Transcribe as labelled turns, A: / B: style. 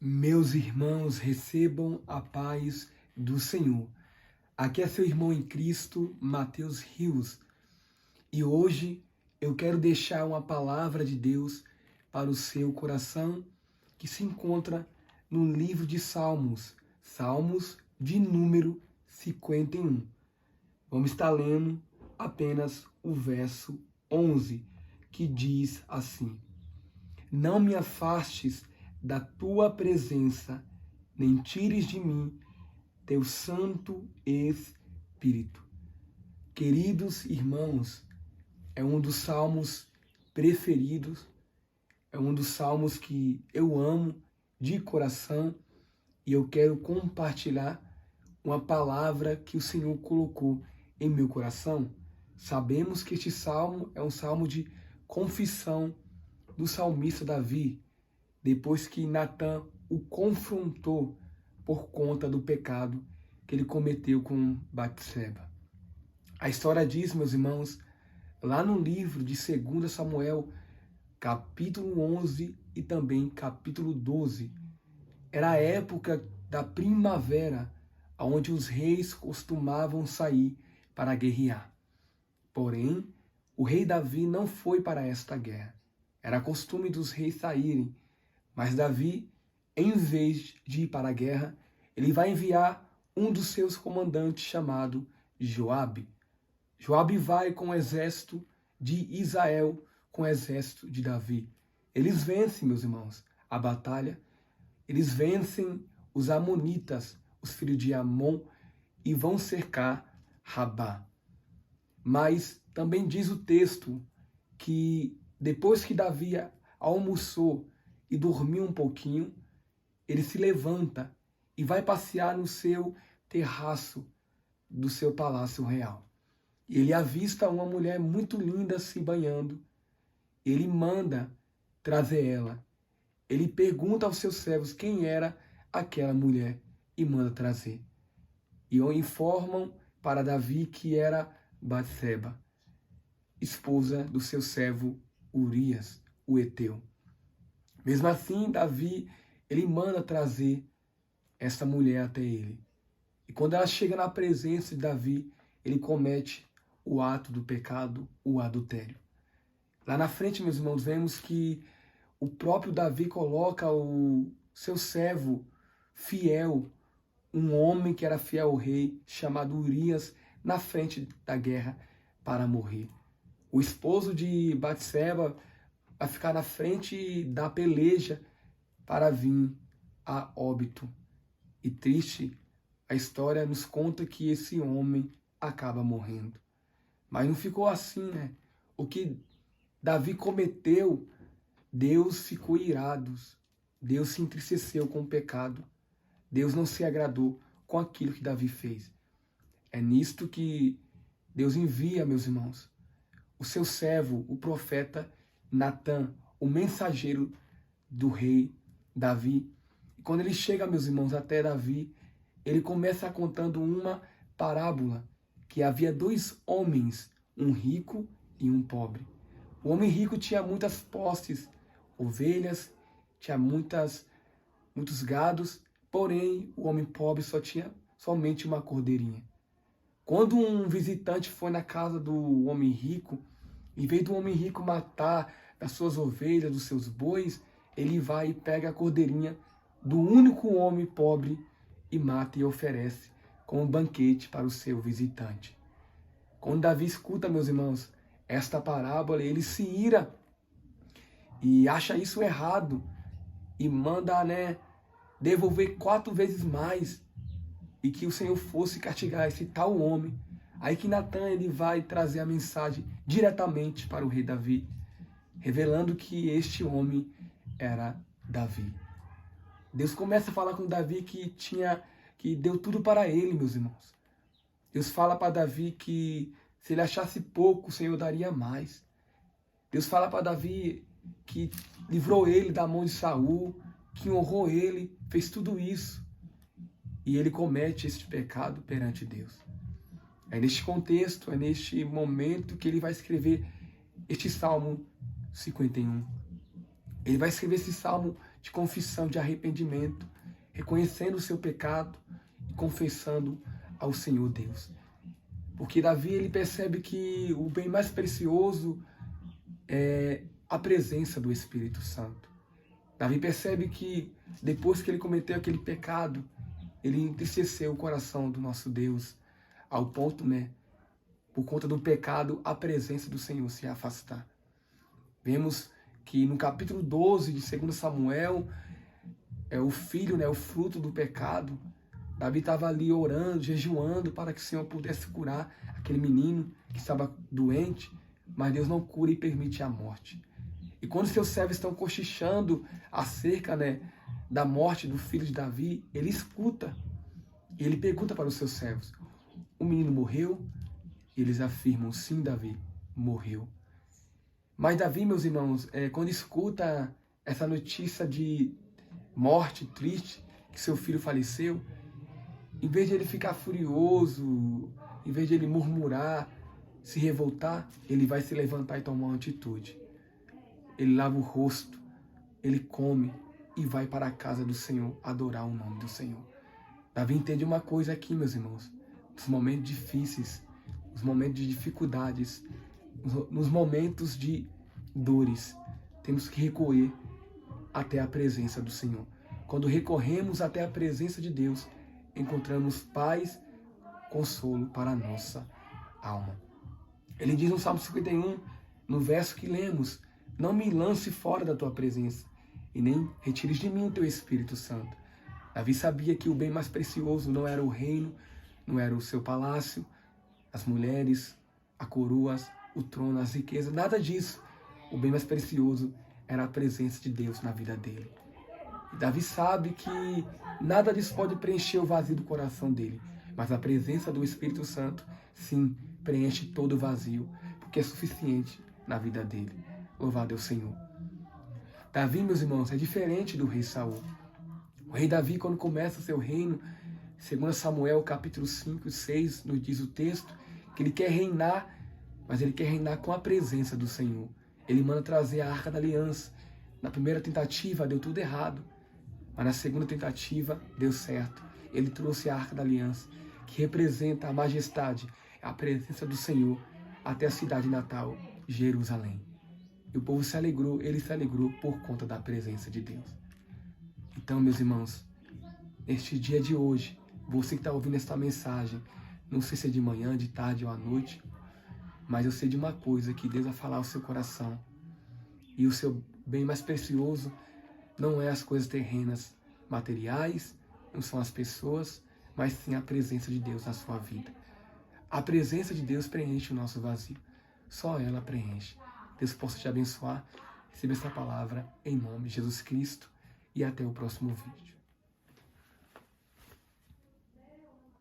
A: Meus irmãos, recebam a paz do Senhor. Aqui é seu irmão em Cristo, Mateus Rios. E hoje eu quero deixar uma palavra de Deus para o seu coração, que se encontra no livro de Salmos, Salmos de número 51. Vamos estar lendo apenas o verso 11, que diz assim: Não me afastes da tua presença, nem tires de mim teu Santo Espírito. Queridos irmãos, é um dos salmos preferidos, é um dos salmos que eu amo de coração e eu quero compartilhar uma palavra que o Senhor colocou em meu coração. Sabemos que este salmo é um salmo de confissão do salmista Davi, depois que Natã o confrontou por conta do pecado que ele cometeu com Batseba. A história diz, meus irmãos, lá no livro de 2 Samuel, capítulo 11 e também capítulo 12, era a época da primavera, onde os reis costumavam sair para guerrear. Porém, o rei Davi não foi para esta guerra. Era costume dos reis saírem, mas Davi, em vez de ir para a guerra, ele vai enviar um dos seus comandantes chamado Joabe. Joabe vai com o exército de Israel, com o exército de Davi. Eles vencem, meus irmãos, a batalha. Eles vencem os amonitas, os filhos de Amon, e vão cercar Rabá. Mas também diz o texto que depois que Davi almoçou e dormiu um pouquinho, ele se levanta e vai passear no seu terraço do seu palácio real. Ele avista uma mulher muito linda se banhando. Ele manda trazer ela. Ele pergunta aos seus servos quem era aquela mulher e manda trazer. E informam para Davi que era Batseba, esposa do seu servo Urias, o Eteu. Mesmo assim, Davi, ele manda trazer essa mulher até ele. E quando ela chega na presença de Davi, ele comete o ato do pecado, o adultério. Lá na frente, meus irmãos, vemos que o próprio Davi coloca o seu servo fiel, um homem que era fiel ao rei, chamado Urias, na frente da guerra para morrer. O esposo de Batseba vai ficar na frente da peleja para vir a óbito. E triste, a história nos conta que esse homem acaba morrendo. Mas não ficou assim, né? O que Davi cometeu, Deus ficou irado. Deus se entristeceu com o pecado. Deus não se agradou com aquilo que Davi fez. É nisto que Deus envia, meus irmãos, o seu servo, o profeta Natã, o mensageiro do rei Davi. E quando ele chega, meus irmãos, até Davi, ele começa contando uma parábola, que havia dois homens, um rico e um pobre. O homem rico tinha muitas posses, ovelhas, tinha muitos gados, porém o homem pobre só tinha somente uma cordeirinha. Quando um visitante foi na casa do homem rico, em vez do homem rico matar as suas ovelhas, dos seus bois, ele vai e pega a cordeirinha do único homem pobre e mata e oferece como banquete para o seu visitante. Quando Davi escuta, meus irmãos, esta parábola, ele se ira e acha isso errado e manda, devolver 4 vezes mais e que o Senhor fosse castigar esse tal homem. Aí que Natã, ele vai trazer a mensagem diretamente para o rei Davi, revelando que este homem era Davi. Deus começa a falar com Davi que deu tudo para ele, meus irmãos. Deus fala para Davi que se ele achasse pouco, o Senhor daria mais. Deus fala para Davi que livrou ele da mão de Saul, que honrou ele, fez tudo isso. E ele comete este pecado perante Deus. É neste contexto, é neste momento que ele vai escrever este Salmo 51. Ele vai escrever esse salmo de confissão, de arrependimento, reconhecendo o seu pecado e confessando ao Senhor Deus. Porque Davi, ele percebe que o bem mais precioso é a presença do Espírito Santo. Davi percebe que depois que ele cometeu aquele pecado, ele entristeceu o coração do nosso Deus, ao ponto, por conta do pecado, a presença do Senhor se afastar. Vemos que no capítulo 12 de 2 Samuel, o filho, o fruto do pecado, Davi estava ali orando, jejuando para que o Senhor pudesse curar aquele menino que estava doente, mas Deus não cura e permite a morte. E quando seus servos estão cochichando acerca da morte do filho de Davi, ele escuta e ele pergunta para os seus servos: o menino morreu? E eles afirmam: sim, Davi, morreu. Mas Davi, meus irmãos, quando escuta essa notícia de morte triste, que seu filho faleceu, em vez de ele ficar furioso, em vez de ele murmurar, se revoltar, ele vai se levantar e tomar uma atitude. Ele lava o rosto, ele come e vai para a casa do Senhor adorar o nome do Senhor. Davi entende uma coisa aqui, meus irmãos: nos momentos difíceis, nos momentos de dificuldades, nos momentos de dores, temos que recorrer até a presença do Senhor. Quando recorremos até a presença de Deus, encontramos paz, consolo para a nossa alma. Ele diz no Salmo 51, no verso que lemos: não me lance fora da tua presença, e nem retires de mim o teu Espírito Santo. Davi sabia que o bem mais precioso não era o reino, não era o seu palácio, as mulheres, a coroa, o trono, as riquezas, nada disso. O bem mais precioso era a presença de Deus na vida dele. E Davi sabe que nada disso pode preencher o vazio do coração dele, mas a presença do Espírito Santo, sim, preenche todo o vazio, porque é suficiente na vida dele. Louvado é o Senhor. Davi, meus irmãos, é diferente do rei Saul. O rei Davi, quando começa seu reino, 2 Samuel capítulo 5 e 6, nos diz o texto, que ele quer reinar, mas ele quer reinar com a presença do Senhor. Ele manda trazer a Arca da Aliança. Na primeira tentativa deu tudo errado, mas na segunda tentativa deu certo. Ele trouxe a Arca da Aliança, que representa a majestade, a presença do Senhor, até a cidade natal, Jerusalém. E o povo se alegrou, ele se alegrou por conta da presença de Deus. Então, meus irmãos, neste dia de hoje, você que está ouvindo esta mensagem, não sei se é de manhã, de tarde ou à noite, mas eu sei de uma coisa, que Deus vai falar ao seu coração. E o seu bem mais precioso não é as coisas terrenas, materiais, não são as pessoas, mas sim a presença de Deus na sua vida. A presença de Deus preenche o nosso vazio. Só ela preenche. Deus possa te abençoar. Receba essa palavra em nome de Jesus Cristo e até o próximo vídeo.